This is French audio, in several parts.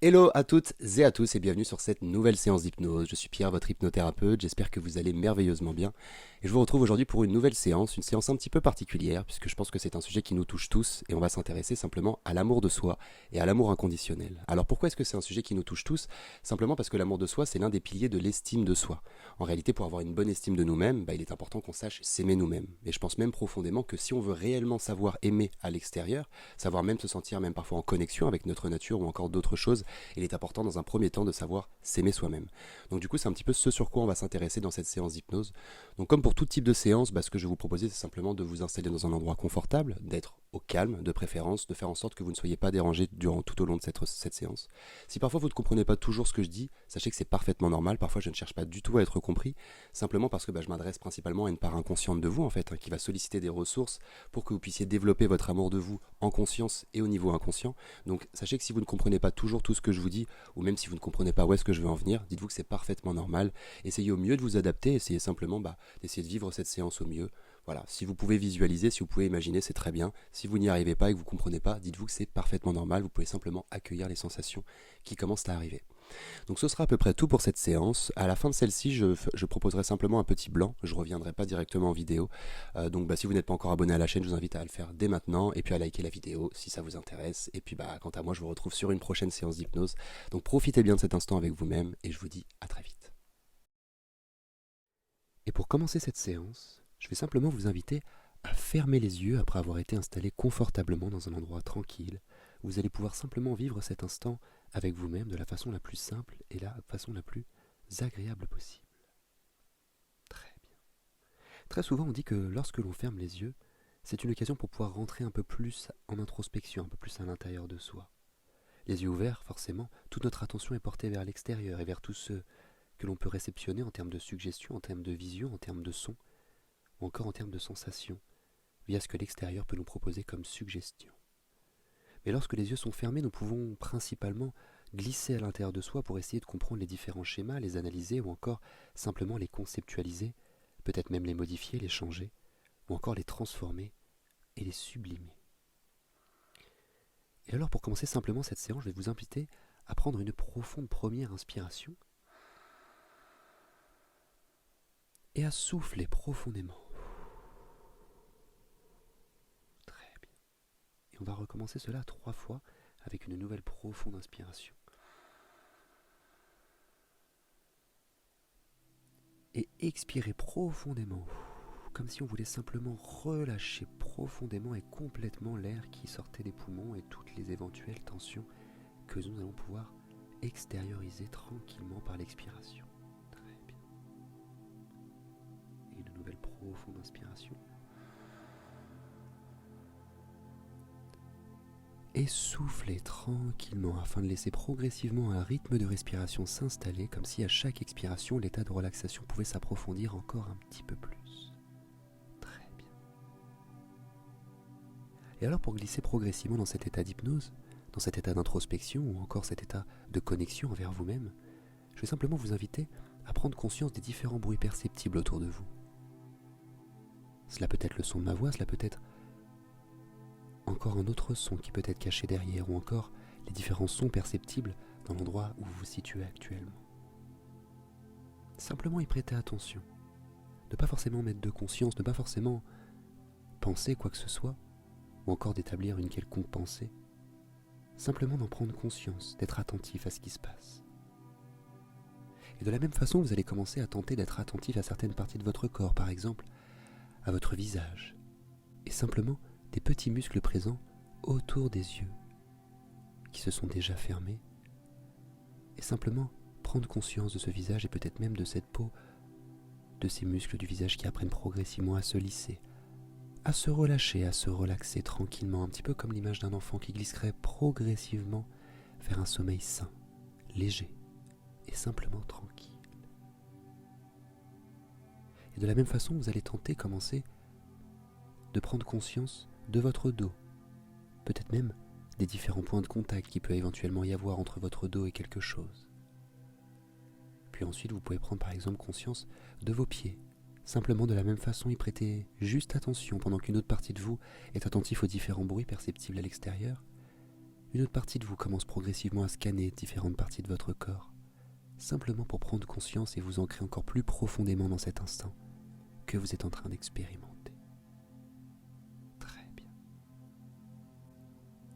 Hello à toutes et à tous et bienvenue sur cette nouvelle séance d'hypnose. Je suis Pierre, votre hypnothérapeute, j'espère que vous allez merveilleusement bien. Et je vous retrouve aujourd'hui pour une nouvelle séance, une séance un petit peu particulière, puisque je pense que c'est un sujet qui nous touche tous, et on va s'intéresser simplement à l'amour de soi et à l'amour inconditionnel. Alors pourquoi est-ce que c'est un sujet qui nous touche tous? Simplement parce que l'amour de soi, c'est l'un des piliers de l'estime de soi. En réalité, pour avoir une bonne estime de nous-mêmes, il est important qu'on sache s'aimer nous-mêmes. Et je pense même profondément que si on veut réellement savoir aimer à l'extérieur, savoir même se sentir même parfois en connexion avec notre nature ou encore d'autres choses, il est important dans un premier temps de savoir s'aimer soi-même. Donc du coup, c'est un petit peu ce sur quoi on va s'intéresser dans cette séance d'hypnose. Donc comme pour tout type de séance, ce que je vais vous proposer, c'est simplement de vous installer dans un endroit confortable, d'être au calme de préférence, de faire en sorte que vous ne soyez pas dérangé durant tout au long de cette séance. Si parfois vous ne comprenez pas toujours ce que je dis, sachez que c'est parfaitement normal. Parfois je ne cherche pas du tout à être compris, simplement parce que je m'adresse principalement à une part inconsciente de vous en fait, qui va solliciter des ressources pour que vous puissiez développer votre amour de vous en conscience et au niveau inconscient. Donc sachez que si vous ne comprenez pas toujours tout ce que je vous dis, ou même si vous ne comprenez pas où est-ce que je veux en venir, dites-vous que c'est parfaitement normal. Essayez au mieux de vous adapter, essayez simplement d'essayer de vivre cette séance au mieux. Voilà, si vous pouvez visualiser, si vous pouvez imaginer, c'est très bien. Si vous n'y arrivez pas et que vous ne comprenez pas, dites-vous que c'est parfaitement normal, vous pouvez simplement accueillir les sensations qui commencent à arriver. Donc ce sera à peu près tout pour cette séance. À la fin de celle-ci, je proposerai simplement un petit blanc. Je ne reviendrai pas directement en vidéo. Donc si vous n'êtes pas encore abonné à la chaîne, je vous invite à le faire dès maintenant et puis à liker la vidéo si ça vous intéresse. Et puis quant à moi, je vous retrouve sur une prochaine séance d'hypnose. Donc profitez bien de cet instant avec vous-même et je vous dis à très vite. Et pour commencer cette séance, je vais simplement vous inviter à fermer les yeux après avoir été installé confortablement dans un endroit tranquille. Vous allez pouvoir simplement vivre cet instant avec vous-même de la façon la plus simple et la façon la plus agréable possible. Très bien. Très souvent on dit que lorsque l'on ferme les yeux, c'est une occasion pour pouvoir rentrer un peu plus en introspection, un peu plus à l'intérieur de soi. Les yeux ouverts, forcément, toute notre attention est portée vers l'extérieur et vers tout ce que l'on peut réceptionner en termes de suggestion, en termes de vision, en termes de son, ou encore en termes de sensation, via ce que l'extérieur peut nous proposer comme suggestion. Mais lorsque les yeux sont fermés, nous pouvons principalement glisser à l'intérieur de soi pour essayer de comprendre les différents schémas, les analyser ou encore simplement les conceptualiser, peut-être même les modifier, les changer, ou encore les transformer et les sublimer. Et alors pour commencer simplement cette séance, je vais vous inviter à prendre une profonde première inspiration et à souffler profondément. Très bien. Et on va recommencer cela 3 fois avec une nouvelle profonde inspiration. Et expirez profondément, comme si on voulait simplement relâcher profondément et complètement l'air qui sortait des poumons et toutes les éventuelles tensions que nous allons pouvoir extérioriser tranquillement par l'expiration. Très bien. Et une nouvelle profonde inspiration. Et soufflez tranquillement afin de laisser progressivement un rythme de respiration s'installer, comme si à chaque expiration l'état de relaxation pouvait s'approfondir encore un petit peu plus. Très bien. Et alors pour glisser progressivement dans cet état d'hypnose, dans cet état d'introspection ou encore cet état de connexion envers vous-même, je vais simplement vous inviter à prendre conscience des différents bruits perceptibles autour de vous. Cela peut être le son de ma voix, cela peut être encore un autre son qui peut être caché derrière, ou encore les différents sons perceptibles dans l'endroit où vous vous situez actuellement. Simplement y prêter attention, ne pas forcément mettre de conscience, ne pas forcément penser quoi que ce soit, ou encore d'établir une quelconque pensée, simplement d'en prendre conscience, d'être attentif à ce qui se passe. Et de la même façon, vous allez commencer à tenter d'être attentif à certaines parties de votre corps, par exemple à votre visage, et simplement des petits muscles présents autour des yeux, qui se sont déjà fermés, et simplement prendre conscience de ce visage et peut-être même de cette peau, de ces muscles du visage qui apprennent progressivement à se lisser, à se relâcher, à se relaxer tranquillement, un petit peu comme l'image d'un enfant qui glisserait progressivement vers un sommeil sain, léger et simplement tranquille. Et de la même façon, vous allez commencer de prendre conscience de votre dos, peut-être même des différents points de contact qu'il peut éventuellement y avoir entre votre dos et quelque chose. Puis ensuite, vous pouvez prendre par exemple conscience de vos pieds. Simplement de la même façon, y prêter juste attention pendant qu'une autre partie de vous est attentif aux différents bruits perceptibles à l'extérieur. une autre partie de vous commence progressivement à scanner différentes parties de votre corps, simplement pour prendre conscience et vous ancrer encore plus profondément dans cet instant que vous êtes en train d'expérimenter. Très bien.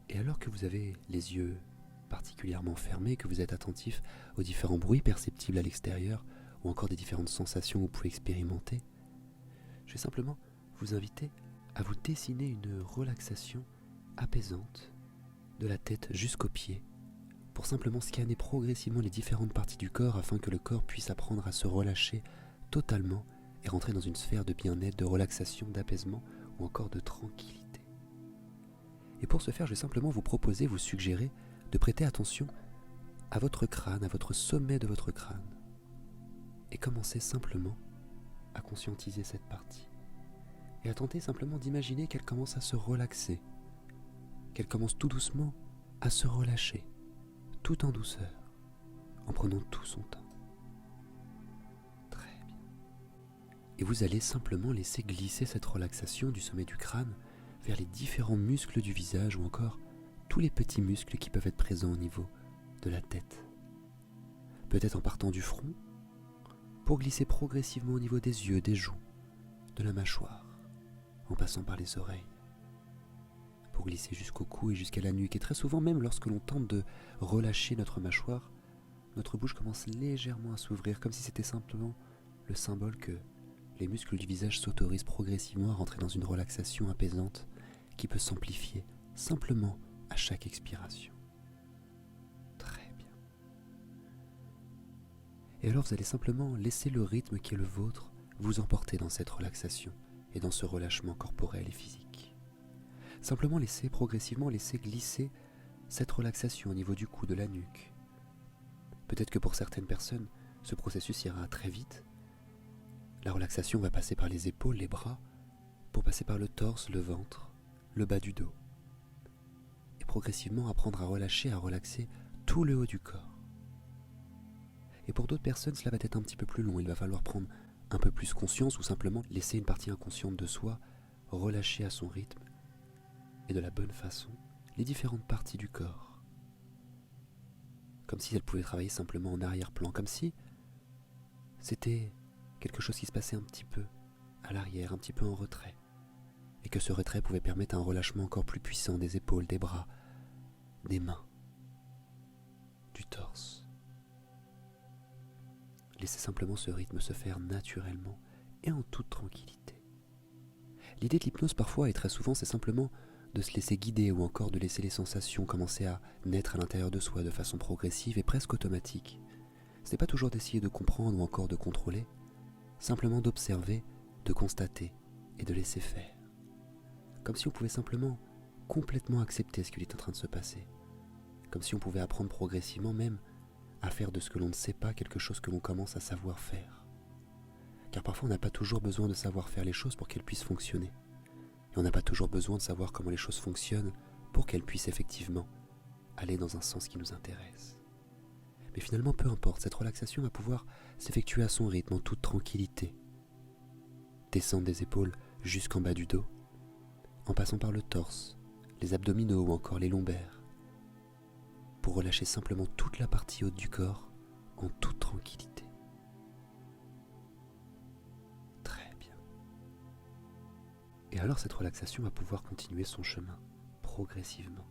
Et alors que vous avez les yeux particulièrement fermés, que vous êtes attentif aux différents bruits perceptibles à l'extérieur ou encore des différentes sensations que vous pouvez expérimenter, je vais simplement vous inviter à vous dessiner une relaxation apaisante de la tête jusqu'aux pieds pour simplement scanner progressivement les différentes parties du corps afin que le corps puisse apprendre à se relâcher totalement et rentrer dans une sphère de bien-être, de relaxation, d'apaisement ou encore de tranquillité. Et pour ce faire, je vais simplement vous proposer, vous suggérer de prêter attention à votre crâne, à votre sommet de votre crâne et commencer simplement à conscientiser cette partie et à tenter simplement d'imaginer qu'elle commence à se relaxer, qu'elle commence tout doucement à se relâcher, tout en douceur, en prenant tout son temps. Très bien. Et vous allez simplement laisser glisser cette relaxation du sommet du crâne vers les différents muscles du visage ou encore tous les petits muscles qui peuvent être présents au niveau de la tête. Peut-être en partant du front, pour glisser progressivement au niveau des yeux, des joues, de la mâchoire, en passant par les oreilles, pour glisser jusqu'au cou et jusqu'à la nuque. Et très souvent, même lorsque l'on tente de relâcher notre mâchoire, notre bouche commence légèrement à s'ouvrir, comme si c'était simplement le symbole que les muscles du visage s'autorisent progressivement à rentrer dans une relaxation apaisante qui peut s'amplifier simplement à chaque expiration. Très bien. Et alors vous allez simplement laisser le rythme qui est le vôtre vous emporter dans cette relaxation et dans ce relâchement corporel et physique. Simplement progressivement laisser glisser cette relaxation au niveau du cou, de la nuque. Peut-être que pour certaines personnes, ce processus ira très vite. La relaxation va passer par les épaules, les bras, pour passer par le torse, le ventre, le bas du dos. Et progressivement apprendre à relâcher, à relaxer tout le haut du corps. Et pour d'autres personnes, cela va être un petit peu plus long. Il va falloir prendre un peu plus conscience ou simplement laisser une partie inconsciente de soi relâcher à son rythme et de la bonne façon les différentes parties du corps. Comme si elles pouvaient travailler simplement en arrière-plan, comme si c'était quelque chose qui se passait un petit peu à l'arrière, un petit peu en retrait. Et que ce retrait pouvait permettre un relâchement encore plus puissant des épaules, des bras, des mains, du torse. Laissez simplement ce rythme se faire naturellement et en toute tranquillité. L'idée de l'hypnose parfois et très souvent c'est simplement de se laisser guider ou encore de laisser les sensations commencer à naître à l'intérieur de soi de façon progressive et presque automatique. Ce n'est pas toujours d'essayer de comprendre ou encore de contrôler, simplement d'observer, de constater et de laisser faire. Comme si on pouvait simplement complètement accepter ce qui est en train de se passer. Comme si on pouvait apprendre progressivement même à faire de ce que l'on ne sait pas quelque chose que l'on commence à savoir faire. Car parfois on n'a pas toujours besoin de savoir faire les choses pour qu'elles puissent fonctionner. Et on n'a pas toujours besoin de savoir comment les choses fonctionnent pour qu'elles puissent effectivement aller dans un sens qui nous intéresse. Mais finalement, peu importe, cette relaxation va pouvoir s'effectuer à son rythme en toute tranquillité. Descendre des épaules jusqu'en bas du dos, en passant par le torse, les abdominaux ou encore les lombaires, pour relâcher simplement toute la partie haute du corps en toute tranquillité. Très bien. Et alors cette relaxation va pouvoir continuer son chemin progressivement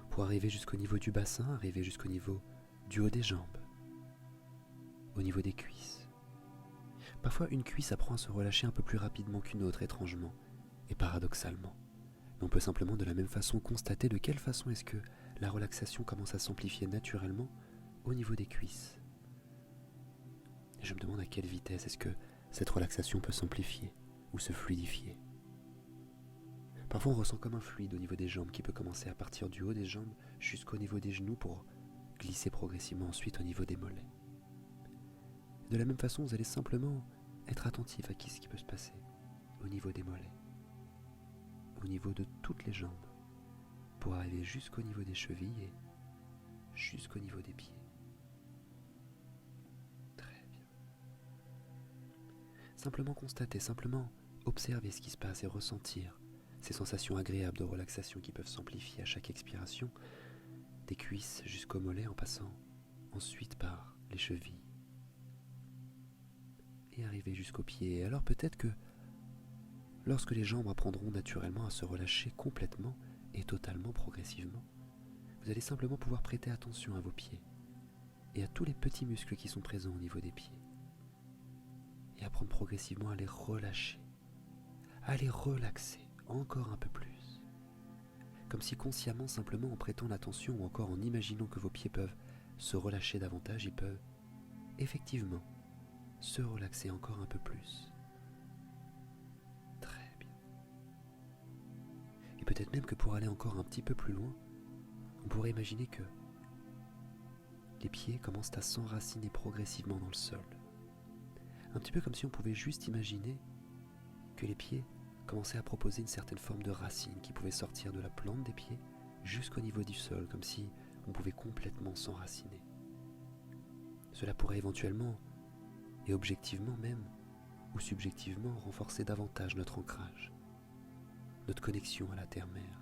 pour arriver jusqu'au niveau du bassin, arriver jusqu'au niveau du haut des jambes, au niveau des cuisses. Parfois une cuisse apprend à se relâcher un peu plus rapidement qu'une autre, étrangement et paradoxalement. Mais on peut simplement de la même façon constater de quelle façon est-ce que la relaxation commence à s'amplifier naturellement au niveau des cuisses. Et je me demande à quelle vitesse est-ce que cette relaxation peut s'amplifier ou se fluidifier. Parfois on ressent comme un fluide au niveau des jambes qui peut commencer à partir du haut des jambes jusqu'au niveau des genoux pour glisser progressivement ensuite au niveau des mollets. De la même façon, vous allez simplement être attentif à ce qui peut se passer au niveau des mollets, au niveau de toutes les jambes, pour arriver jusqu'au niveau des chevilles et jusqu'au niveau des pieds. Très bien. Simplement constater, simplement observer ce qui se passe et ressentir ces sensations agréables de relaxation qui peuvent s'amplifier à chaque expiration, des cuisses jusqu'aux mollets en passant ensuite par les chevilles et arriver jusqu'aux pieds. Et alors peut-être que lorsque les jambes apprendront naturellement à se relâcher complètement et totalement progressivement, vous allez simplement pouvoir prêter attention à vos pieds et à tous les petits muscles qui sont présents au niveau des pieds et apprendre progressivement à les relâcher, à les relaxer encore un peu plus, comme si consciemment, simplement en prêtant l'attention ou encore en imaginant que vos pieds peuvent se relâcher davantage, ils peuvent effectivement se relaxer encore un peu plus. Très bien. Et peut-être même que pour aller encore un petit peu plus loin, on pourrait imaginer que les pieds commencent à s'enraciner progressivement dans le sol. Un petit peu comme si on pouvait juste imaginer que les pieds commençaient à proposer une certaine forme de racine qui pouvait sortir de la plante des pieds jusqu'au niveau du sol, comme si on pouvait complètement s'enraciner. Cela pourrait éventuellement, et objectivement même, ou subjectivement, renforcer davantage notre ancrage, notre connexion à la terre-mère.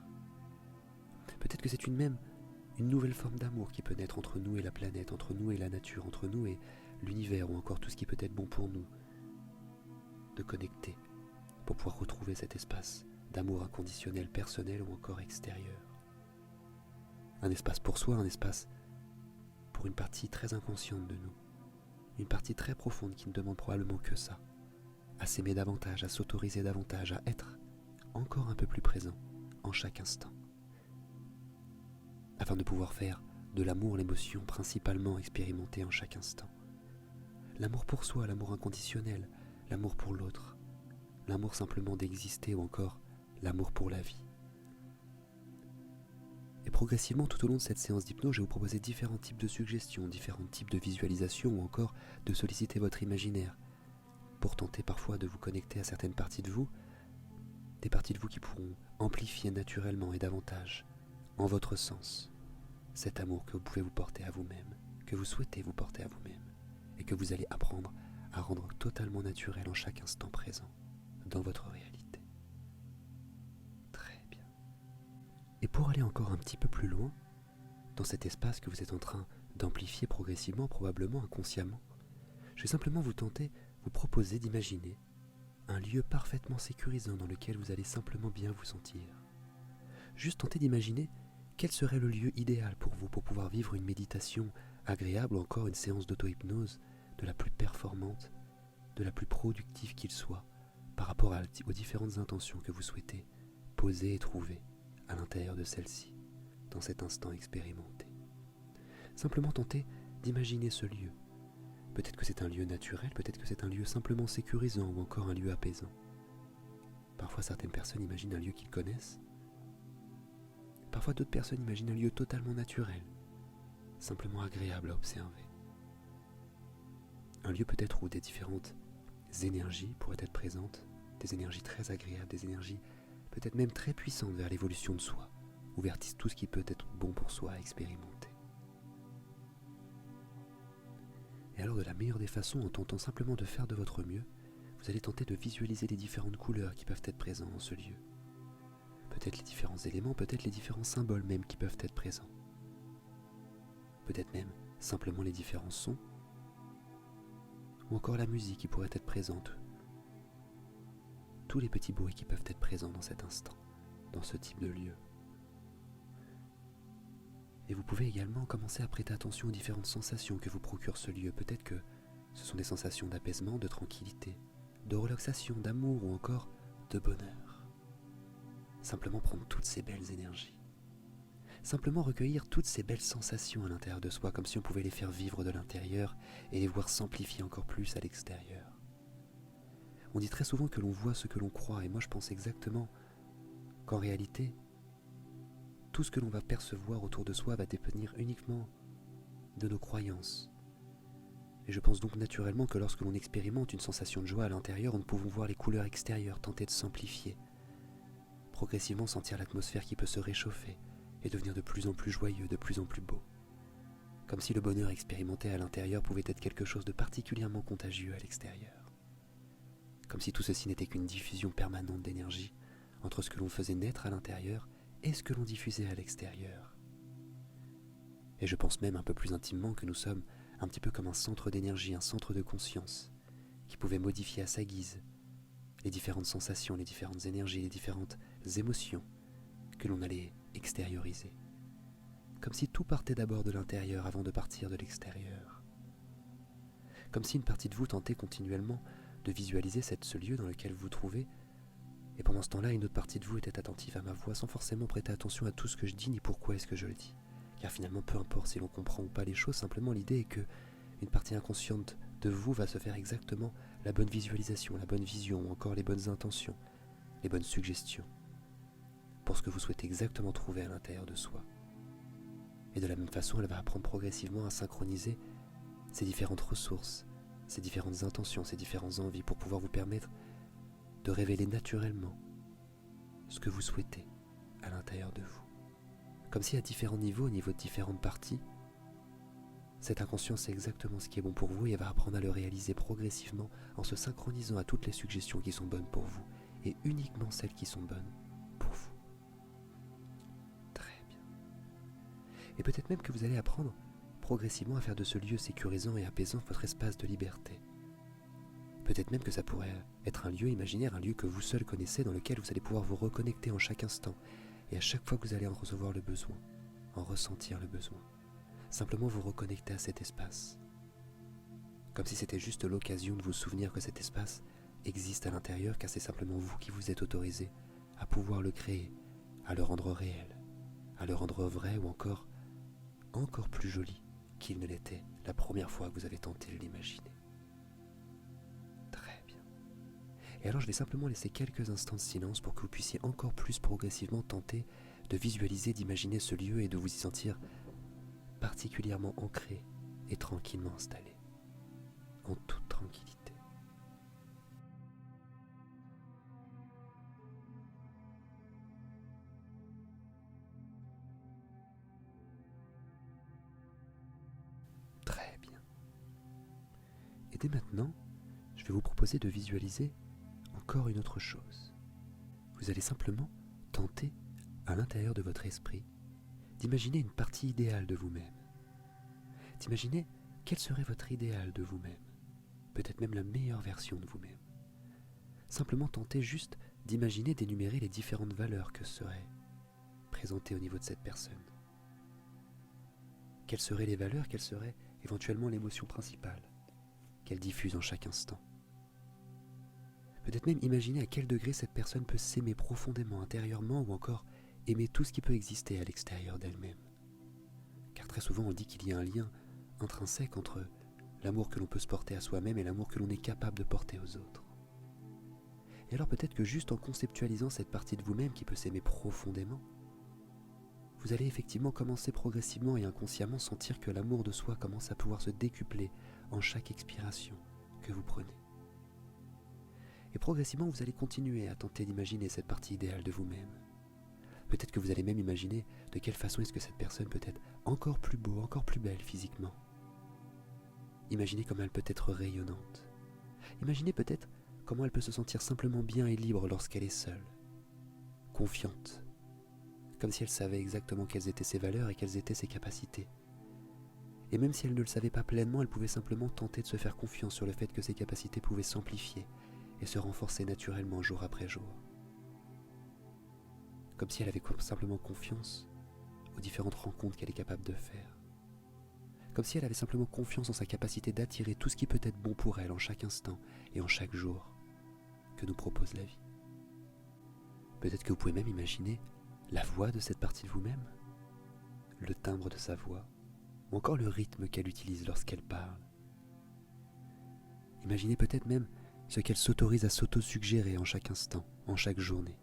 Peut-être que c'est une nouvelle forme d'amour qui peut naître entre nous et la planète, entre nous et la nature, entre nous et l'univers, ou encore tout ce qui peut être bon pour nous, de connecter, pour pouvoir retrouver cet espace d'amour inconditionnel, personnel ou encore extérieur. Un espace pour soi, un espace pour une partie très inconsciente de nous, une partie très profonde qui ne demande probablement que ça, à s'aimer davantage, à s'autoriser davantage, à être encore un peu plus présent en chaque instant, afin de pouvoir faire de l'amour l'émotion principalement expérimentée en chaque instant. L'amour pour soi, l'amour inconditionnel, l'amour pour l'autre, l'amour simplement d'exister ou encore l'amour pour la vie. Et progressivement, tout au long de cette séance d'hypnose, je vais vous proposer différents types de suggestions, différents types de visualisations ou encore de solliciter votre imaginaire pour tenter parfois de vous connecter à certaines parties de vous, des parties de vous qui pourront amplifier naturellement et davantage, en votre sens, cet amour que vous pouvez vous porter à vous-même, que vous souhaitez vous porter à vous-même, et que vous allez apprendre à rendre totalement naturel en chaque instant présent, dans votre réalité. Très bien. Et pour aller encore un petit peu plus loin, dans cet espace que vous êtes en train d'amplifier progressivement, probablement inconsciemment, je vais simplement vous proposer d'imaginer un lieu parfaitement sécurisant dans lequel vous allez simplement bien vous sentir. Juste tenter d'imaginer quel serait le lieu idéal pour vous pour pouvoir vivre une méditation agréable ou encore une séance d'auto-hypnose de la plus performante, de la plus productive qu'il soit par rapport aux différentes intentions que vous souhaitez poser et trouver à l'intérieur de celle-ci, dans cet instant expérimenté. Simplement tenter d'imaginer ce lieu. Peut-être que c'est un lieu naturel, peut-être que c'est un lieu simplement sécurisant ou encore un lieu apaisant. Parfois certaines personnes imaginent un lieu qu'ils connaissent. Parfois d'autres personnes imaginent un lieu totalement naturel, simplement agréable à observer. Un lieu peut-être où des différentes énergies pourraient être présentes, des énergies très agréables, des énergies peut-être même très puissantes vers l'évolution de soi, ou vers tout ce qui peut être bon pour soi à expérimenter. Et alors de la meilleure des façons, en tentant simplement de faire de votre mieux, vous allez tenter de visualiser les différentes couleurs qui peuvent être présentes dans ce lieu. Peut-être les différents éléments, peut-être les différents symboles même qui peuvent être présents. Peut-être même simplement les différents sons, ou encore la musique qui pourrait être présente. Tous les petits bruits qui peuvent être présents dans cet instant, dans ce type de lieu. Et vous pouvez également commencer à prêter attention aux différentes sensations que vous procure ce lieu. Peut-être que ce sont des sensations d'apaisement, de tranquillité, de relaxation, d'amour ou encore de bonheur. Simplement prendre toutes ces belles énergies. Simplement recueillir toutes ces belles sensations à l'intérieur de soi, comme si on pouvait les faire vivre de l'intérieur et les voir s'amplifier encore plus à l'extérieur. On dit très souvent que l'on voit ce que l'on croit, et moi je pense exactement qu'en réalité, tout ce que l'on va percevoir autour de soi va dépendre uniquement de nos croyances. Et je pense donc naturellement que lorsque l'on expérimente une sensation de joie à l'intérieur, nous pouvons voir les couleurs extérieures tenter de s'amplifier, progressivement sentir l'atmosphère qui peut se réchauffer et devenir de plus en plus joyeux, de plus en plus beau. Comme si le bonheur expérimenté à l'intérieur pouvait être quelque chose de particulièrement contagieux à l'extérieur. Comme si tout ceci n'était qu'une diffusion permanente d'énergie entre ce que l'on faisait naître à l'intérieur et ce que l'on diffusait à l'extérieur. Et je pense même un peu plus intimement que nous sommes un petit peu comme un centre d'énergie, un centre de conscience, qui pouvait modifier à sa guise les différentes sensations, les différentes énergies, les différentes émotions que l'on allait extérioriser. Comme si tout partait d'abord de l'intérieur avant de partir de l'extérieur. Comme si une partie de vous tentait continuellement de visualiser ce lieu dans lequel vous vous trouvez, et pendant ce temps-là, une autre partie de vous était attentive à ma voix sans forcément prêter attention à tout ce que je dis ni pourquoi est-ce que je le dis. Car finalement, peu importe si l'on comprend ou pas les choses, simplement l'idée est que une partie inconsciente de vous va se faire exactement la bonne visualisation, la bonne vision, ou encore les bonnes intentions, les bonnes suggestions, pour ce que vous souhaitez exactement trouver à l'intérieur de soi. Et de la même façon, elle va apprendre progressivement à synchroniser ces différentes ressources, ces différentes intentions, ces différentes envies pour pouvoir vous permettre de révéler naturellement ce que vous souhaitez à l'intérieur de vous. Comme si à différents niveaux, au niveau de différentes parties, cette inconscience sait exactement ce qui est bon pour vous et elle va apprendre à le réaliser progressivement en se synchronisant à toutes les suggestions qui sont bonnes pour vous et uniquement celles qui sont bonnes pour vous. Très bien. Et peut-être même que vous allez apprendre progressivement à faire de ce lieu sécurisant et apaisant votre espace de liberté. Peut-être même que ça pourrait être un lieu imaginaire, un lieu que vous seul connaissez, dans lequel vous allez pouvoir vous reconnecter en chaque instant et à chaque fois que vous allez en recevoir le besoin, en ressentir le besoin. Simplement vous reconnecter à cet espace. Comme si c'était juste l'occasion de vous souvenir que cet espace existe à l'intérieur, car c'est simplement vous qui vous êtes autorisé à pouvoir le créer, à le rendre réel, à le rendre vrai ou encore plus joli qu'il ne l'était la première fois que vous avez tenté de l'imaginer. Très bien. Et alors je vais simplement laisser quelques instants de silence pour que vous puissiez encore plus progressivement tenter de visualiser, d'imaginer ce lieu et de vous y sentir particulièrement ancré et tranquillement installé, en toute tranquillité. Très bien. Et dès maintenant, je vais vous proposer de visualiser encore une autre chose. Vous allez simplement tenter, à l'intérieur de votre esprit, d'imaginer une partie idéale de vous-même. D'imaginer quel serait votre idéal de vous-même, peut-être même la meilleure version de vous-même. Simplement tenter juste d'imaginer, d'énumérer les différentes valeurs que seraient présentées au niveau de cette personne. Quelles seraient les valeurs, quelle serait éventuellement l'émotion principale qu'elle diffuse en chaque instant. Peut-être même imaginer à quel degré cette personne peut s'aimer profondément, intérieurement, ou encore aimer tout ce qui peut exister à l'extérieur d'elle-même. Car très souvent on dit qu'il y a un lien intrinsèque entre l'amour que l'on peut se porter à soi-même et l'amour que l'on est capable de porter aux autres. Et alors peut-être que juste en conceptualisant cette partie de vous-même qui peut s'aimer profondément, vous allez effectivement commencer progressivement et inconsciemment sentir que l'amour de soi commence à pouvoir se décupler en chaque expiration que vous prenez. Et progressivement vous allez continuer à tenter d'imaginer cette partie idéale de vous-même. Peut-être que vous allez même imaginer de quelle façon est-ce que cette personne peut être encore plus beau, encore plus belle physiquement. Imaginez comment elle peut être rayonnante. Imaginez peut-être comment elle peut se sentir simplement bien et libre lorsqu'elle est seule, confiante, comme si elle savait exactement quelles étaient ses valeurs et quelles étaient ses capacités. Et même si elle ne le savait pas pleinement, elle pouvait simplement tenter de se faire confiance sur le fait que ses capacités pouvaient s'amplifier et se renforcer naturellement jour après jour. Comme si elle avait simplement confiance aux différentes rencontres qu'elle est capable de faire. Comme si elle avait simplement confiance en sa capacité d'attirer tout ce qui peut être bon pour elle en chaque instant et en chaque jour que nous propose la vie. Peut-être que vous pouvez même imaginer la voix de cette partie de vous-même, le timbre de sa voix, ou encore le rythme qu'elle utilise lorsqu'elle parle. Imaginez peut-être même ce qu'elle s'autorise à s'auto-suggérer en chaque instant, en chaque journée.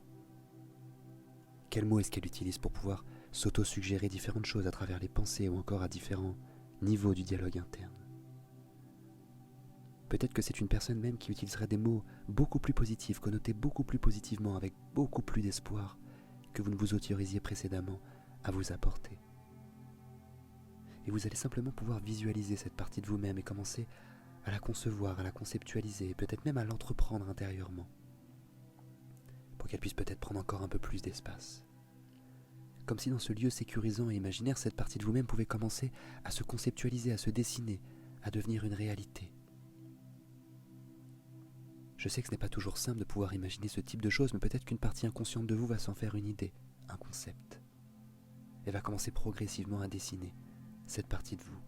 Quels mots est-ce qu'elle utilise pour pouvoir s'auto-suggérer différentes choses à travers les pensées ou encore à différents niveaux du dialogue interne. Peut-être que c'est une personne même qui utiliserait des mots beaucoup plus positifs, connotés beaucoup plus positivement, avec beaucoup plus d'espoir que vous ne vous autorisiez précédemment à vous apporter. Et vous allez simplement pouvoir visualiser cette partie de vous-même et commencer à la concevoir, à la conceptualiser, et peut-être même à l'entreprendre intérieurement, pour qu'elle puisse peut-être prendre encore un peu plus d'espace. Comme si dans ce lieu sécurisant et imaginaire, cette partie de vous-même pouvait commencer à se conceptualiser, à se dessiner, à devenir une réalité. Je sais que ce n'est pas toujours simple de pouvoir imaginer ce type de choses, mais peut-être qu'une partie inconsciente de vous va s'en faire une idée, un concept. Elle va commencer progressivement à dessiner cette partie de vous,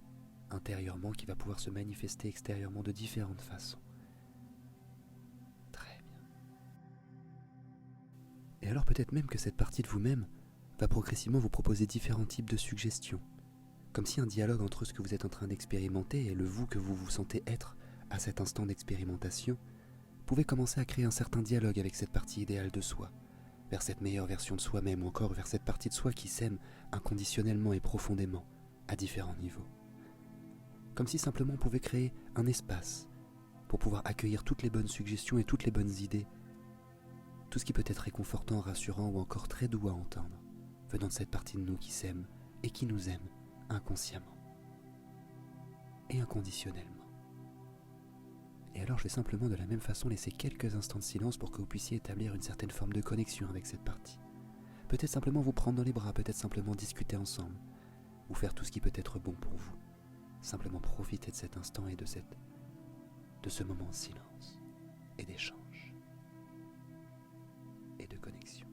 intérieurement, qui va pouvoir se manifester extérieurement de différentes façons. Très bien. Et alors peut-être même que cette partie de vous-même va progressivement vous proposer différents types de suggestions, comme si un dialogue entre ce que vous êtes en train d'expérimenter et le vous que vous vous sentez être à cet instant d'expérimentation pouvait commencer à créer un certain dialogue avec cette partie idéale de soi, vers cette meilleure version de soi-même ou encore vers cette partie de soi qui s'aime inconditionnellement et profondément à différents niveaux. Comme si simplement on pouvait créer un espace pour pouvoir accueillir toutes les bonnes suggestions et toutes les bonnes idées, tout ce qui peut être réconfortant, rassurant ou encore très doux à entendre, venant de cette partie de nous qui s'aime et qui nous aime inconsciemment et inconditionnellement. Et alors je vais simplement de la même façon laisser quelques instants de silence pour que vous puissiez établir une certaine forme de connexion avec cette partie. Peut-être simplement vous prendre dans les bras, peut-être simplement discuter ensemble, ou faire tout ce qui peut être bon pour vous. Simplement profiter de cet instant et de ce moment de silence et d'échange et de connexion.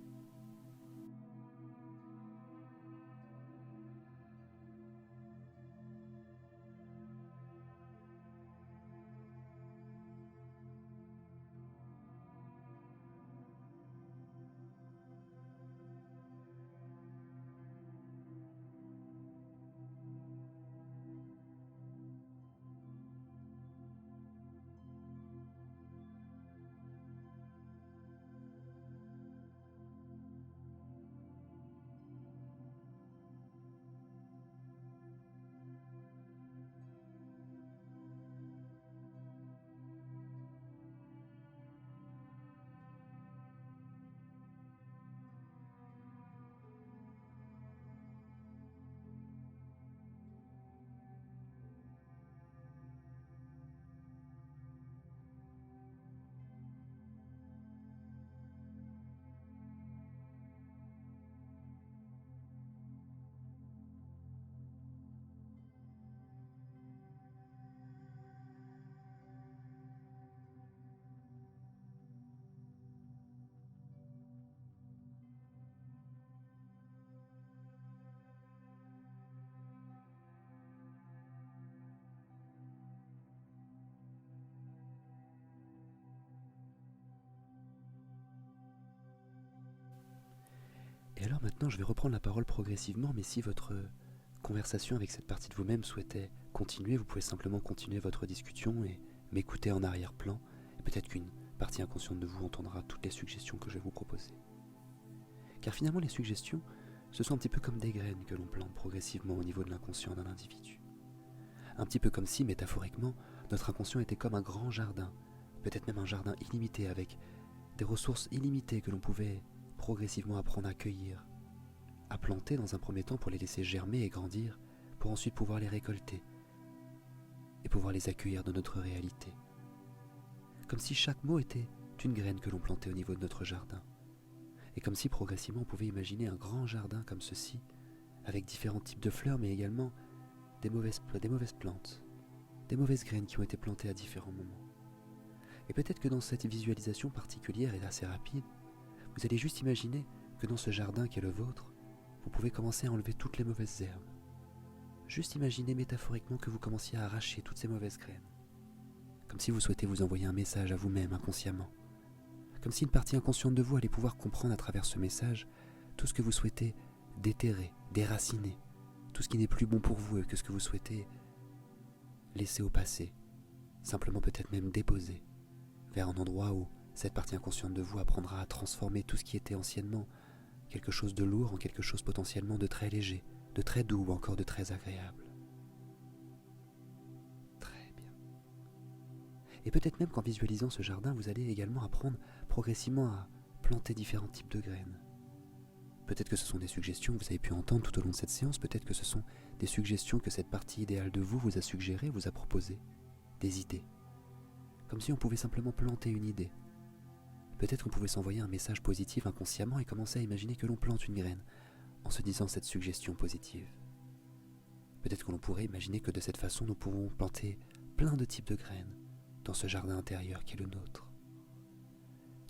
Et alors maintenant, je vais reprendre la parole progressivement, mais si votre conversation avec cette partie de vous-même souhaitait continuer, vous pouvez simplement continuer votre discussion et m'écouter en arrière-plan, et peut-être qu'une partie inconsciente de vous entendra toutes les suggestions que je vais vous proposer. Car finalement, les suggestions, ce sont un petit peu comme des graines que l'on plante progressivement au niveau de l'inconscient d'un individu. Un petit peu comme si, métaphoriquement, notre inconscient était comme un grand jardin, peut-être même un jardin illimité avec des ressources illimitées que l'on pouvait progressivement apprendre à cueillir, à planter dans un premier temps pour les laisser germer et grandir, pour ensuite pouvoir les récolter et pouvoir les accueillir dans notre réalité. Comme si chaque mot était une graine que l'on plantait au niveau de notre jardin. Et comme si progressivement on pouvait imaginer un grand jardin comme ceci, avec différents types de fleurs, mais également des mauvaises plantes, des mauvaises graines qui ont été plantées à différents moments. Et peut-être que dans cette visualisation particulière et assez rapide, vous allez juste imaginer que dans ce jardin qui est le vôtre, vous pouvez commencer à enlever toutes les mauvaises herbes. Juste imaginez métaphoriquement que vous commenciez à arracher toutes ces mauvaises graines. Comme si vous souhaitez vous envoyer un message à vous-même inconsciemment. Comme si une partie inconsciente de vous allait pouvoir comprendre à travers ce message tout ce que vous souhaitez déterrer, déraciner, tout ce qui n'est plus bon pour vous et que ce que vous souhaitez laisser au passé, simplement peut-être même déposer, vers un endroit où cette partie inconsciente de vous apprendra à transformer tout ce qui était anciennement quelque chose de lourd en quelque chose potentiellement de très léger, de très doux ou encore de très agréable. Très bien. Et peut-être même qu'en visualisant ce jardin, vous allez également apprendre progressivement à planter différents types de graines. Peut-être que ce sont des suggestions que vous avez pu entendre tout au long de cette séance, peut-être que ce sont des suggestions que cette partie idéale de vous a suggérées, vous a proposées, des idées. Comme si on pouvait simplement planter une idée, Peut-être qu'on pouvait s'envoyer un message positif inconsciemment et commencer à imaginer que l'on plante une graine en se disant cette suggestion positive. Peut-être que l'on pourrait imaginer que de cette façon nous pouvons planter plein de types de graines dans ce jardin intérieur qui est le nôtre.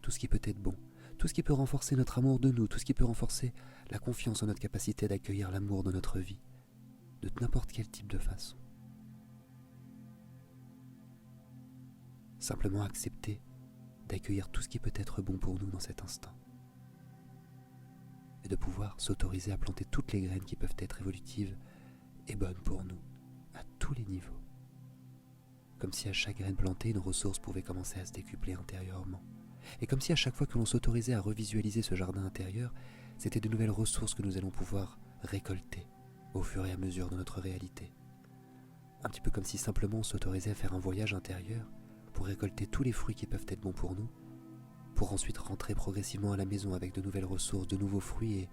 Tout ce qui peut être bon, tout ce qui peut renforcer notre amour de nous, tout ce qui peut renforcer la confiance en notre capacité d'accueillir l'amour dans notre vie, de n'importe quel type de façon. Simplement accepter d'accueillir tout ce qui peut être bon pour nous dans cet instant. Et de pouvoir s'autoriser à planter toutes les graines qui peuvent être évolutives et bonnes pour nous, à tous les niveaux. Comme si à chaque graine plantée, une ressource pouvait commencer à se décupler intérieurement. Et comme si à chaque fois que l'on s'autorisait à revisualiser ce jardin intérieur, c'était de nouvelles ressources que nous allons pouvoir récolter au fur et à mesure de notre réalité. Un petit peu comme si simplement on s'autorisait à faire un voyage intérieur pour récolter tous les fruits qui peuvent être bons pour nous, pour ensuite rentrer progressivement à la maison avec de nouvelles ressources, de nouveaux fruits et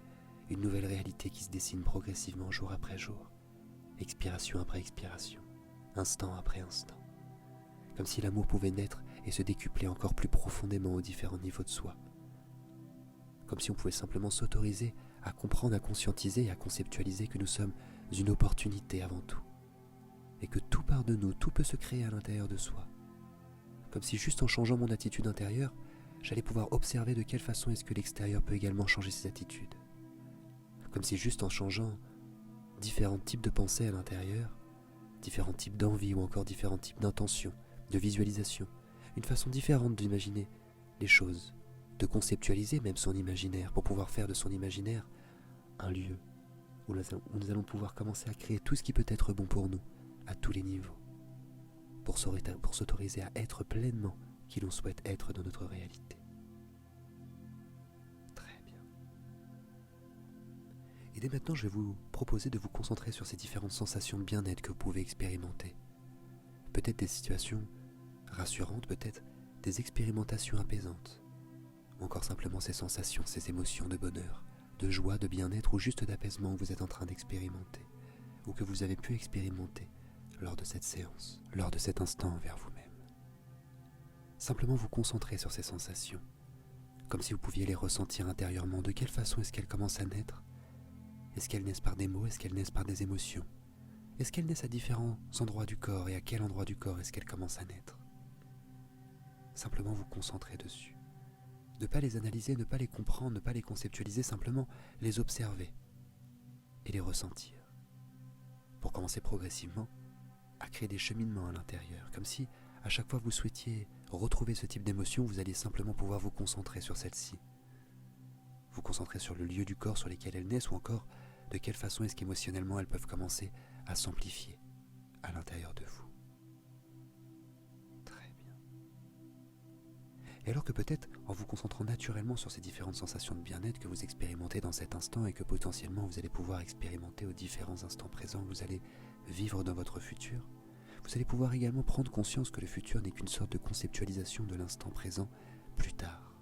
une nouvelle réalité qui se dessine progressivement jour après jour, expiration après expiration, instant après instant. Comme si l'amour pouvait naître et se décupler encore plus profondément aux différents niveaux de soi. Comme si on pouvait simplement s'autoriser à comprendre, à conscientiser et à conceptualiser que nous sommes une opportunité avant tout. Et que tout part de nous, tout peut se créer à l'intérieur de soi. Comme si juste en changeant mon attitude intérieure, j'allais pouvoir observer de quelle façon est-ce que l'extérieur peut également changer ses attitudes. Comme si juste en changeant différents types de pensées à l'intérieur, différents types d'envie ou encore différents types d'intentions, de visualisation, une façon différente d'imaginer les choses, de conceptualiser même son imaginaire pour pouvoir faire de son imaginaire un lieu où nous allons pouvoir commencer à créer tout ce qui peut être bon pour nous, à tous les niveaux, pour s'autoriser à être pleinement qui l'on souhaite être dans notre réalité. Très bien. Et dès maintenant, je vais vous proposer de vous concentrer sur ces différentes sensations de bien-être que vous pouvez expérimenter. Peut-être des situations rassurantes, peut-être des expérimentations apaisantes, ou encore simplement ces sensations, ces émotions de bonheur, de joie, de bien-être ou juste d'apaisement que vous êtes en train d'expérimenter, ou que vous avez pu expérimenter lors de cette séance, lors de cet instant envers vous-même. Simplement vous concentrer sur ces sensations, comme si vous pouviez les ressentir intérieurement. De quelle façon est-ce qu'elles commencent à naître? Est-ce qu'elles naissent par des mots? Est-ce qu'elles naissent par des émotions? Est-ce qu'elles naissent à différents endroits du corps? Et à quel endroit du corps est-ce qu'elles commencent à naître? Simplement vous concentrer dessus. Ne pas les analyser, ne pas les comprendre, ne pas les conceptualiser, simplement les observer et les ressentir. Pour commencer progressivement à créer des cheminements à l'intérieur, comme si à chaque fois que vous souhaitiez retrouver ce type d'émotion, vous alliez simplement pouvoir vous concentrer sur celle-ci. Vous concentrer sur le lieu du corps sur lequel elles naissent ou encore de quelle façon est-ce qu'émotionnellement elles peuvent commencer à s'amplifier à l'intérieur de vous. Très bien. Et alors que peut-être en vous concentrant naturellement sur ces différentes sensations de bien-être que vous expérimentez dans cet instant et que potentiellement vous allez pouvoir expérimenter aux différents instants présents que vous allez vivre dans votre futur, vous allez pouvoir également prendre conscience que le futur n'est qu'une sorte de conceptualisation de l'instant présent plus tard.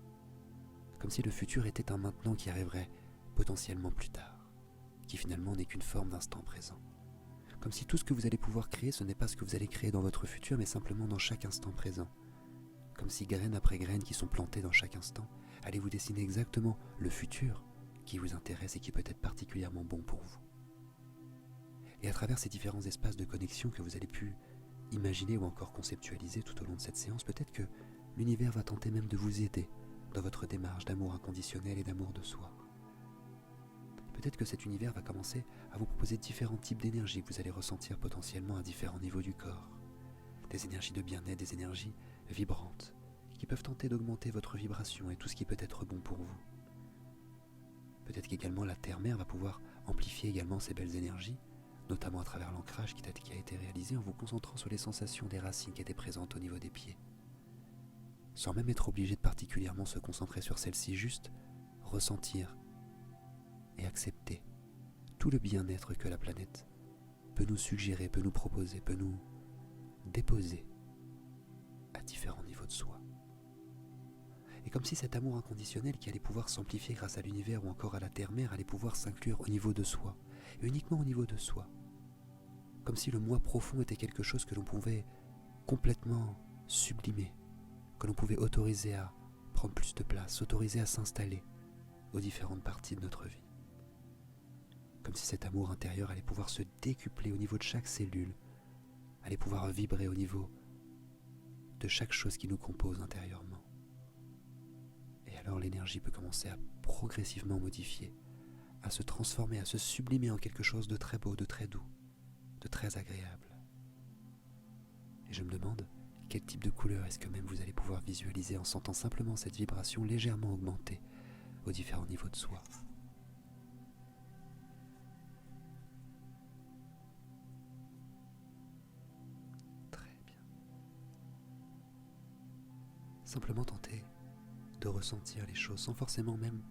Comme si le futur était un maintenant qui arriverait potentiellement plus tard, qui finalement n'est qu'une forme d'instant présent. Comme si tout ce que vous allez pouvoir créer, ce n'est pas ce que vous allez créer dans votre futur, mais simplement dans chaque instant présent. Comme si graine après graine qui sont plantées dans chaque instant, allez vous dessiner exactement le futur qui vous intéresse et qui peut être particulièrement bon pour vous. Et à travers ces différents espaces de connexion que vous allez pu imaginer ou encore conceptualiser tout au long de cette séance, peut-être que l'univers va tenter même de vous aider dans votre démarche d'amour inconditionnel et d'amour de soi. Peut-être que cet univers va commencer à vous proposer différents types d'énergies que vous allez ressentir potentiellement à différents niveaux du corps. Des énergies de bien-être, des énergies vibrantes, qui peuvent tenter d'augmenter votre vibration et tout ce qui peut être bon pour vous. Peut-être qu'également la Terre-Mère va pouvoir amplifier également ces belles énergies, notamment à travers l'ancrage qui a été réalisé en vous concentrant sur les sensations des racines qui étaient présentes au niveau des pieds. Sans même être obligé de particulièrement se concentrer sur celles-ci, juste ressentir et accepter tout le bien-être que la planète peut nous suggérer, peut nous proposer, peut nous déposer à différents niveaux de soi. Et comme si cet amour inconditionnel qui allait pouvoir s'amplifier grâce à l'univers ou encore à la Terre-Mère allait pouvoir s'inclure au niveau de soi, et uniquement au niveau de soi. Comme si le moi profond était quelque chose que l'on pouvait complètement sublimer, que l'on pouvait autoriser à prendre plus de place, s'autoriser à s'installer aux différentes parties de notre vie. Comme si cet amour intérieur allait pouvoir se décupler au niveau de chaque cellule, allait pouvoir vibrer au niveau de chaque chose qui nous compose intérieurement. Et alors l'énergie peut commencer à progressivement modifier, à se transformer, à se sublimer en quelque chose de très beau, de très doux, de très agréable. Et je me demande quel type de couleur est-ce que même vous allez pouvoir visualiser en sentant simplement cette vibration légèrement augmenter aux différents niveaux de soi. Très bien. Simplement tenter de ressentir les choses sans forcément même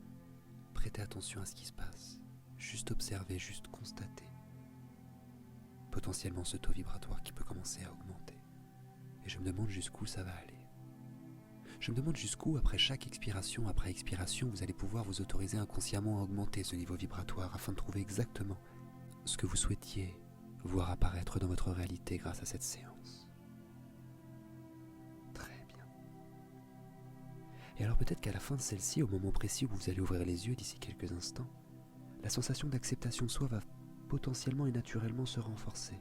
prêter attention à ce qui se passe. Juste observer, juste constater. Potentiellement ce taux vibratoire qui peut commencer à augmenter. Et je me demande jusqu'où ça va aller. Je me demande jusqu'où, après chaque expiration, après expiration, vous allez pouvoir vous autoriser inconsciemment à augmenter ce niveau vibratoire afin de trouver exactement ce que vous souhaitiez voir apparaître dans votre réalité grâce à cette séance. Très bien. Et alors peut-être qu'à la fin de celle-ci, au moment précis où vous allez ouvrir les yeux d'ici quelques instants, la sensation d'acceptation de soi va potentiellement et naturellement se renforcer.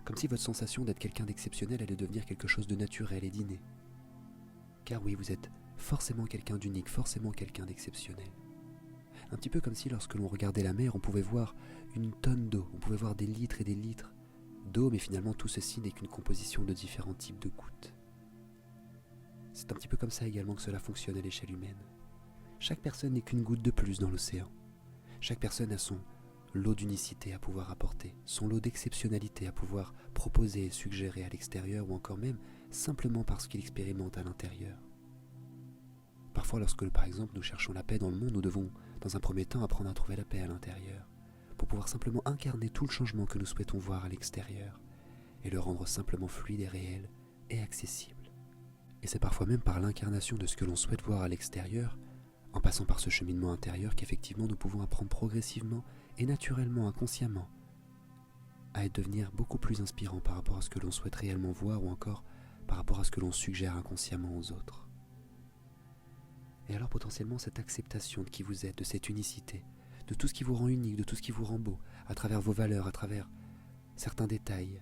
Comme si votre sensation d'être quelqu'un d'exceptionnel allait devenir quelque chose de naturel et d'inné. Car oui, vous êtes forcément quelqu'un d'unique, forcément quelqu'un d'exceptionnel. Un petit peu comme si lorsque l'on regardait la mer, on pouvait voir une tonne d'eau, on pouvait voir des litres et des litres d'eau, mais finalement tout ceci n'est qu'une composition de différents types de gouttes. C'est un petit peu comme ça également que cela fonctionne à l'échelle humaine. Chaque personne n'est qu'une goutte de plus dans l'océan. Chaque personne a son lot d'unicité à pouvoir apporter, son lot d'exceptionnalité à pouvoir proposer et suggérer à l'extérieur ou encore même simplement parce qu'il expérimente à l'intérieur. Parfois lorsque par exemple nous cherchons la paix dans le monde, nous devons dans un premier temps apprendre à trouver la paix à l'intérieur pour pouvoir simplement incarner tout le changement que nous souhaitons voir à l'extérieur et le rendre simplement fluide et réel et accessible. Et c'est parfois même par l'incarnation de ce que l'on souhaite voir à l'extérieur, en passant par ce cheminement intérieur qu'effectivement nous pouvons apprendre progressivement et naturellement, inconsciemment, à devenir beaucoup plus inspirant par rapport à ce que l'on souhaite réellement voir ou encore par rapport à ce que l'on suggère inconsciemment aux autres. Et alors potentiellement cette acceptation de qui vous êtes, de cette unicité, de tout ce qui vous rend unique, de tout ce qui vous rend beau, à travers vos valeurs, à travers certains détails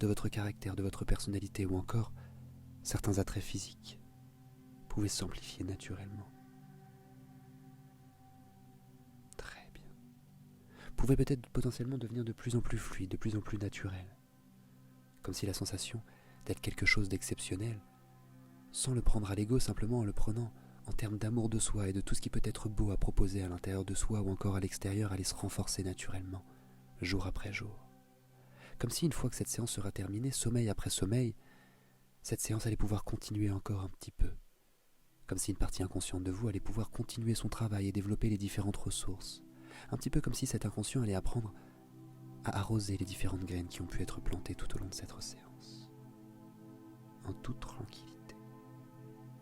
de votre caractère, de votre personnalité ou encore certains attraits physiques, pouvez s'amplifier naturellement. Pouvait peut-être potentiellement devenir de plus en plus fluide, de plus en plus naturel. Comme si la sensation d'être quelque chose d'exceptionnel, sans le prendre à l'ego, simplement en le prenant en termes d'amour de soi et de tout ce qui peut être beau à proposer à l'intérieur de soi ou encore à l'extérieur, allait se renforcer naturellement, jour après jour. Comme si une fois que cette séance sera terminée, sommeil après sommeil, cette séance allait pouvoir continuer encore un petit peu. Comme si une partie inconsciente de vous allait pouvoir continuer son travail et développer les différentes ressources. Un petit peu comme si cet inconscient allait apprendre à arroser les différentes graines qui ont pu être plantées tout au long de cette séance. En toute tranquillité.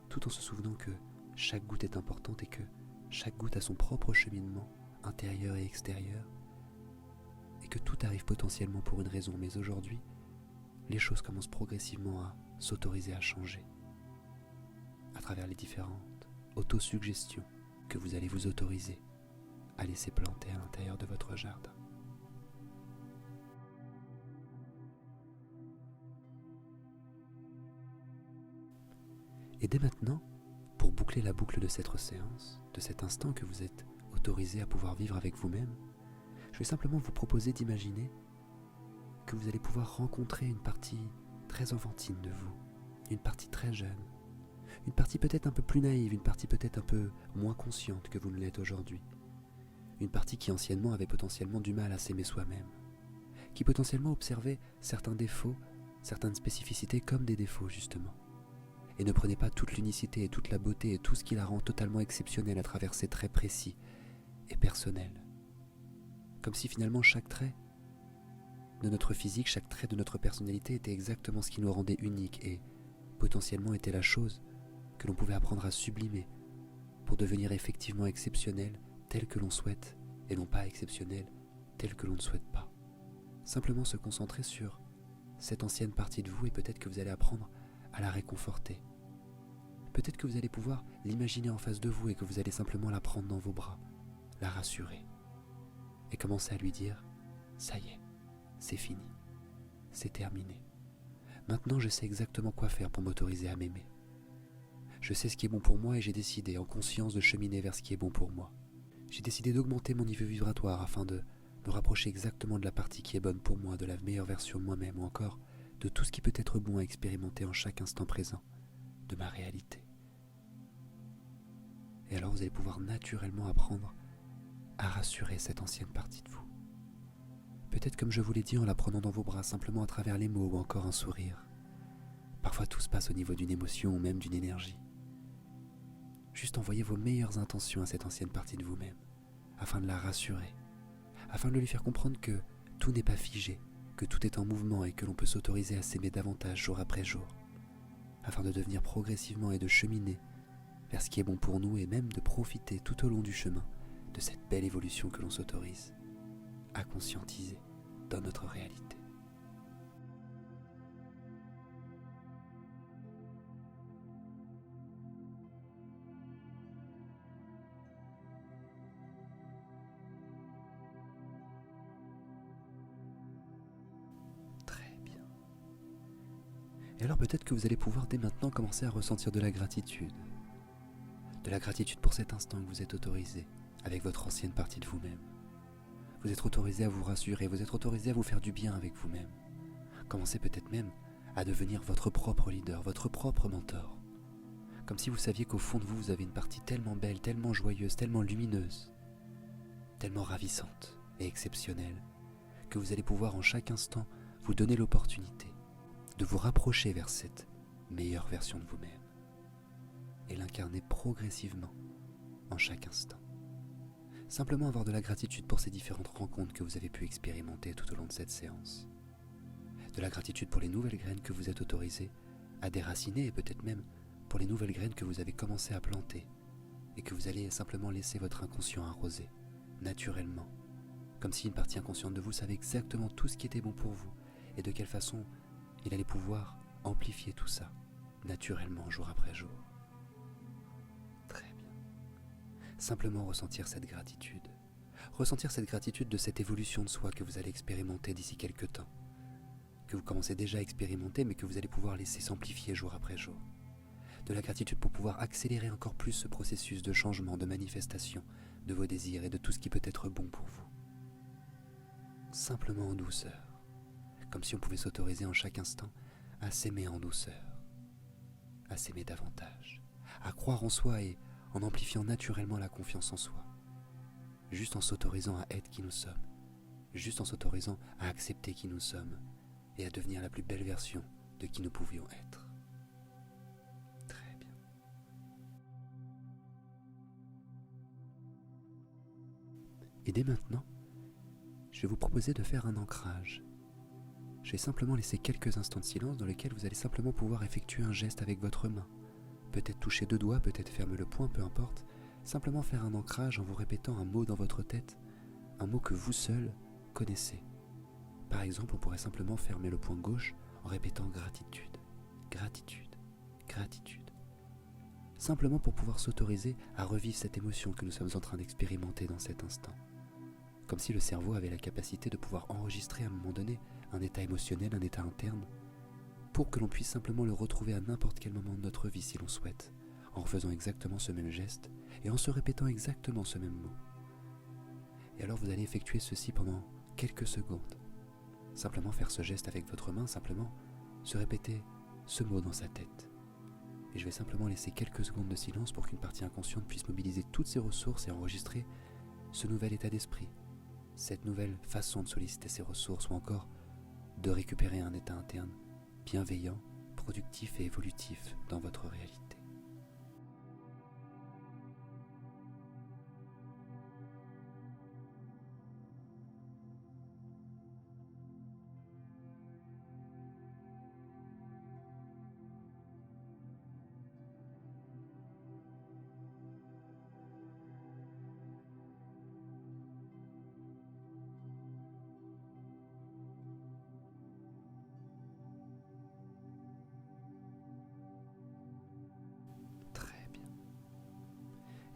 Tout en se souvenant que chaque goutte est importante et que chaque goutte a son propre cheminement intérieur et extérieur. Et que tout arrive potentiellement pour une raison. Mais aujourd'hui, les choses commencent progressivement à s'autoriser à changer. À travers les différentes autosuggestions que vous allez vous autoriser à laisser planter à l'intérieur de votre jardin. Et dès maintenant, pour boucler la boucle de cette séance, de cet instant que vous êtes autorisé à pouvoir vivre avec vous-même, je vais simplement vous proposer d'imaginer que vous allez pouvoir rencontrer une partie très enfantine de vous, une partie très jeune, une partie peut-être un peu plus naïve, une partie peut-être un peu moins consciente que vous ne l'êtes aujourd'hui. Une partie qui anciennement avait potentiellement du mal à s'aimer soi-même, qui potentiellement observait certains défauts, certaines spécificités comme des défauts justement, et ne prenait pas toute l'unicité et toute la beauté et tout ce qui la rend totalement exceptionnelle à travers ses traits précis et personnels. Comme si finalement chaque trait de notre physique, chaque trait de notre personnalité était exactement ce qui nous rendait uniques et potentiellement était la chose que l'on pouvait apprendre à sublimer pour devenir effectivement exceptionnel tel que l'on souhaite et non pas exceptionnel tel que l'on ne souhaite pas. Simplement se concentrer sur cette ancienne partie de vous et peut-être que vous allez apprendre à la réconforter. peut-être que vous allez pouvoir l'imaginer en face de vous et que vous allez simplement la prendre dans vos bras, la rassurer et commencer à lui dire « Ça y est, c'est fini, c'est terminé. Maintenant je sais exactement quoi faire pour m'autoriser à m'aimer. Je sais ce qui est bon pour moi et j'ai décidé en conscience de cheminer vers ce qui est bon pour moi. J'ai décidé d'augmenter mon niveau vibratoire afin de me rapprocher exactement de la partie qui est bonne pour moi, de la meilleure version de moi-même ou encore de tout ce qui peut être bon à expérimenter en chaque instant présent de ma réalité. » Et alors vous allez pouvoir naturellement apprendre à rassurer cette ancienne partie de vous. Peut-être comme je vous l'ai dit en la prenant dans vos bras simplement à travers les mots ou encore un sourire. Parfois tout se passe au niveau d'une émotion ou même d'une énergie. Juste envoyez vos meilleures intentions à cette ancienne partie de vous-même afin de la rassurer, afin de lui faire comprendre que tout n'est pas figé, que tout est en mouvement et que l'on peut s'autoriser à s'aimer davantage jour après jour, afin de devenir progressivement et de cheminer vers ce qui est bon pour nous et même de profiter tout au long du chemin de cette belle évolution que l'on s'autorise à conscientiser dans notre réalité. Très bien. Et alors peut-être que vous allez pouvoir dès maintenant commencer à ressentir de la gratitude. De la gratitude pour cet instant que vous êtes autorisé avec votre ancienne partie de vous-même. Vous êtes autorisé à vous rassurer, vous êtes autorisé à vous faire du bien avec vous-même. Commencez peut-être même à devenir votre propre leader, votre propre mentor. Comme si vous saviez qu'au fond de vous, vous avez une partie tellement belle, tellement joyeuse, tellement lumineuse, tellement ravissante et exceptionnelle, que vous allez pouvoir en chaque instant vous donner l'opportunité de vous rapprocher vers cette meilleure version de vous-même et l'incarner progressivement en chaque instant. Simplement avoir de la gratitude pour ces différentes rencontres que vous avez pu expérimenter tout au long de cette séance. De la gratitude pour les nouvelles graines que vous êtes autorisé à déraciner et peut-être même pour les nouvelles graines que vous avez commencé à planter et que vous allez simplement laisser votre inconscient arroser, naturellement, comme si une partie inconsciente de vous savait exactement tout ce qui était bon pour vous et de quelle façon il allait pouvoir amplifier tout ça, naturellement, jour après jour. Très bien. Simplement ressentir cette gratitude de cette évolution de soi que vous allez expérimenter d'ici quelques temps, que vous commencez déjà à expérimenter mais que vous allez pouvoir laisser s'amplifier jour après jour. De la gratitude pour pouvoir accélérer encore plus ce processus de changement, de manifestation de vos désirs et de tout ce qui peut être bon pour vous. Simplement en douceur, comme si on pouvait s'autoriser en chaque instant à s'aimer en douceur, à s'aimer davantage, à croire en soi et en amplifiant naturellement la confiance en soi, juste en s'autorisant à être qui nous sommes, juste en s'autorisant à accepter qui nous sommes et à devenir la plus belle version de qui nous pouvions être. Très bien. Et dès maintenant, je vais vous proposer de faire un ancrage. Je vais simplement laisser quelques instants de silence dans lesquels vous allez simplement pouvoir effectuer un geste avec votre main. Peut-être toucher deux doigts, peut-être fermer le poing, peu importe. Simplement faire un ancrage en vous répétant un mot dans votre tête, un mot que vous seul connaissez. Par exemple, on pourrait simplement fermer le poing gauche en répétant gratitude, gratitude, gratitude. Simplement pour pouvoir s'autoriser à revivre cette émotion que nous sommes en train d'expérimenter dans cet instant. Comme si le cerveau avait la capacité de pouvoir enregistrer à un moment donné un état émotionnel, un état interne, pour que l'on puisse simplement le retrouver à n'importe quel moment de notre vie si l'on souhaite, en refaisant exactement ce même geste et en se répétant exactement ce même mot. Et alors vous allez effectuer ceci pendant quelques secondes. Simplement faire ce geste avec votre main, simplement se répéter ce mot dans sa tête. Et je vais simplement laisser quelques secondes de silence pour qu'une partie inconsciente puisse mobiliser toutes ses ressources et enregistrer ce nouvel état d'esprit, cette nouvelle façon de solliciter ses ressources ou encore de récupérer un état interne bienveillant, productif et évolutif dans votre réalité.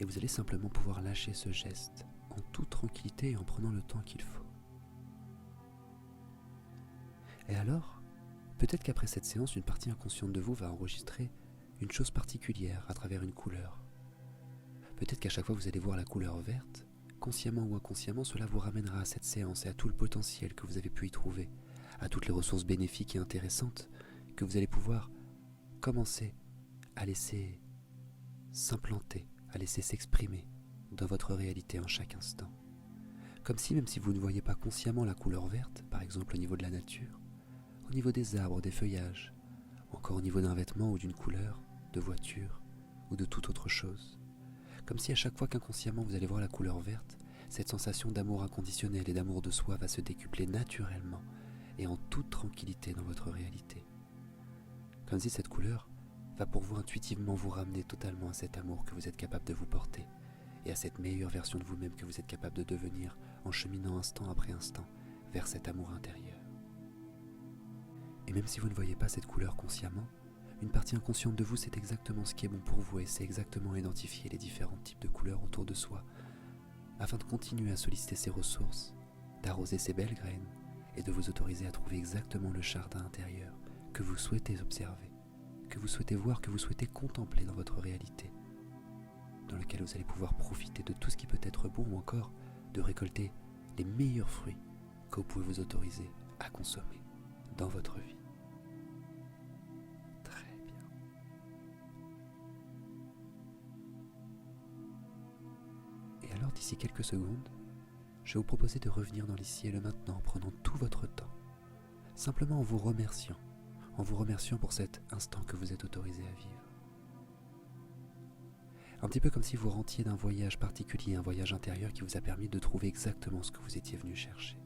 Et vous allez simplement pouvoir lâcher ce geste en toute tranquillité et en prenant le temps qu'il faut. Et alors, peut-être qu'après cette séance, une partie inconsciente de vous va enregistrer une chose particulière à travers une couleur. Peut-être qu'à chaque fois que vous allez voir la couleur verte, consciemment ou inconsciemment, cela vous ramènera à cette séance et à tout le potentiel que vous avez pu y trouver, à toutes les ressources bénéfiques et intéressantes que vous allez pouvoir commencer à laisser s'implanter, à laisser s'exprimer dans votre réalité en chaque instant. Comme si, même si vous ne voyez pas consciemment la couleur verte, par exemple au niveau de la nature, au niveau des arbres, des feuillages, encore au niveau d'un vêtement ou d'une couleur, de voiture ou de toute autre chose. Comme si à chaque fois qu'inconsciemment vous allez voir la couleur verte, cette sensation d'amour inconditionnel et d'amour de soi va se décupler naturellement et en toute tranquillité dans votre réalité. Comme si cette couleur va pour vous intuitivement vous ramener totalement à cet amour que vous êtes capable de vous porter et à cette meilleure version de vous-même que vous êtes capable de devenir en cheminant instant après instant vers cet amour intérieur. Et même si vous ne voyez pas cette couleur consciemment, une partie inconsciente de vous sait exactement ce qui est bon pour vous et sait exactement identifier les différents types de couleurs autour de soi afin de continuer à solliciter ses ressources, d'arroser ses belles graines et de vous autoriser à trouver exactement le jardin intérieur que vous souhaitez observer, que vous souhaitez voir, que vous souhaitez contempler dans votre réalité, dans lequel vous allez pouvoir profiter de tout ce qui peut être bon ou encore de récolter les meilleurs fruits que vous pouvez vous autoriser à consommer dans votre vie. Très bien. Et alors, d'ici quelques secondes, je vais vous proposer de revenir dans l'ici et le maintenant en prenant tout votre temps, simplement en vous remerciant pour cet instant que vous êtes autorisé à vivre. Un petit peu comme si vous rentiez d'un voyage particulier, un voyage intérieur qui vous a permis de trouver exactement ce que vous étiez venu chercher.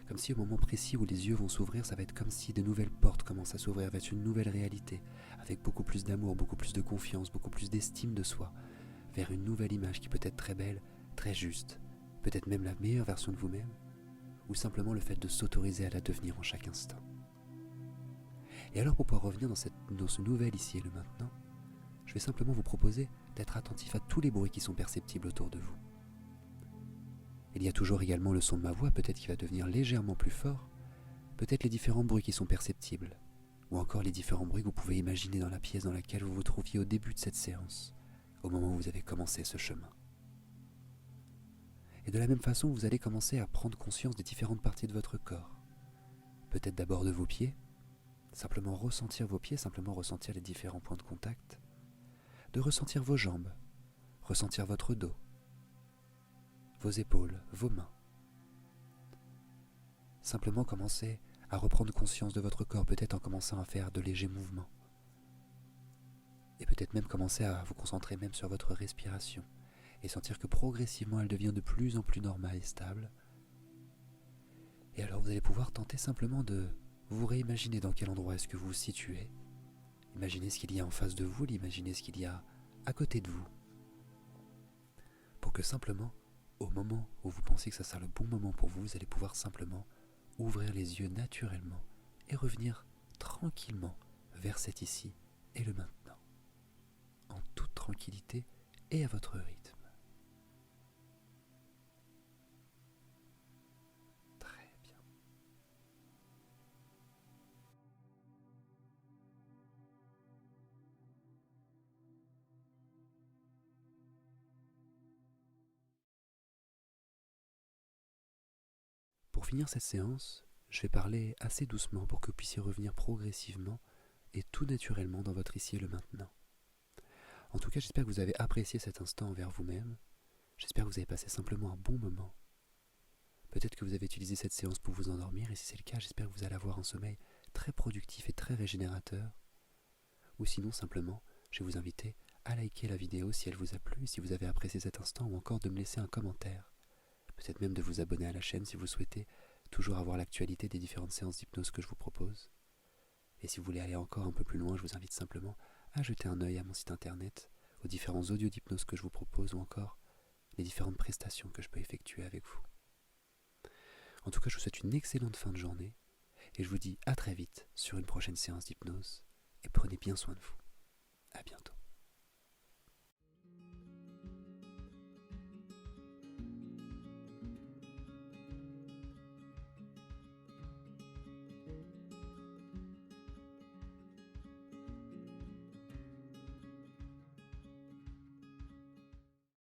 Comme si au moment précis où les yeux vont s'ouvrir, ça va être comme si de nouvelles portes commencent à s'ouvrir vers une nouvelle réalité, avec beaucoup plus d'amour, beaucoup plus de confiance, beaucoup plus d'estime de soi, vers une nouvelle image qui peut être très belle, très juste, peut-être même la meilleure version de vous-même, ou simplement le fait de s'autoriser à la devenir en chaque instant. Et alors pour pouvoir revenir dans ce nouvel ici et le maintenant, je vais simplement vous proposer d'être attentif à tous les bruits qui sont perceptibles autour de vous. Il y a toujours également le son de ma voix, peut-être qui va devenir légèrement plus fort, peut-être les différents bruits qui sont perceptibles, ou encore les différents bruits que vous pouvez imaginer dans la pièce dans laquelle vous vous trouviez au début de cette séance, au moment où vous avez commencé ce chemin. Et de la même façon, vous allez commencer à prendre conscience des différentes parties de votre corps. Peut-être d'abord de vos pieds, simplement ressentir vos pieds, simplement ressentir les différents points de contact, de ressentir vos jambes, ressentir votre dos, vos épaules, vos mains. Simplement commencer à reprendre conscience de votre corps, peut-être en commençant à faire de légers mouvements. Et peut-être même commencer à vous concentrer même sur votre respiration et sentir que progressivement elle devient de plus en plus normale et stable. Et alors vous allez pouvoir tenter simplement de vous réimaginer dans quel endroit est-ce que vous vous situez. Imaginez ce qu'il y a en face de vous, imaginez ce qu'il y a à côté de vous. Pour que simplement, au moment où vous pensez que ça sera le bon moment pour vous, vous allez pouvoir simplement ouvrir les yeux naturellement et revenir tranquillement vers cet ici et le maintenant, en toute tranquillité et à votre rythme. Très bien. Pour finir cette séance, je vais parler assez doucement pour que vous puissiez revenir progressivement et tout naturellement dans votre ici et le maintenant. En tout cas, j'espère que vous avez apprécié cet instant envers vous-même. J'espère que vous avez passé simplement un bon moment. Peut-être que vous avez utilisé cette séance pour vous endormir, et si c'est le cas, j'espère que vous allez avoir un sommeil très productif et très régénérateur. Ou sinon, simplement, je vais vous inviter à liker la vidéo si elle vous a plu, si vous avez apprécié cet instant, ou encore de me laisser un commentaire. Peut-être même de vous abonner à la chaîne si vous souhaitez toujours avoir l'actualité des différentes séances d'hypnose que je vous propose. Et si vous voulez aller encore un peu plus loin, je vous invite simplement à jeter un œil à mon site internet, aux différents audios d'hypnose que je vous propose, ou encore les différentes prestations que je peux effectuer avec vous. En tout cas, je vous souhaite une excellente fin de journée, et je vous dis à très vite sur une prochaine séance d'hypnose, et prenez bien soin de vous.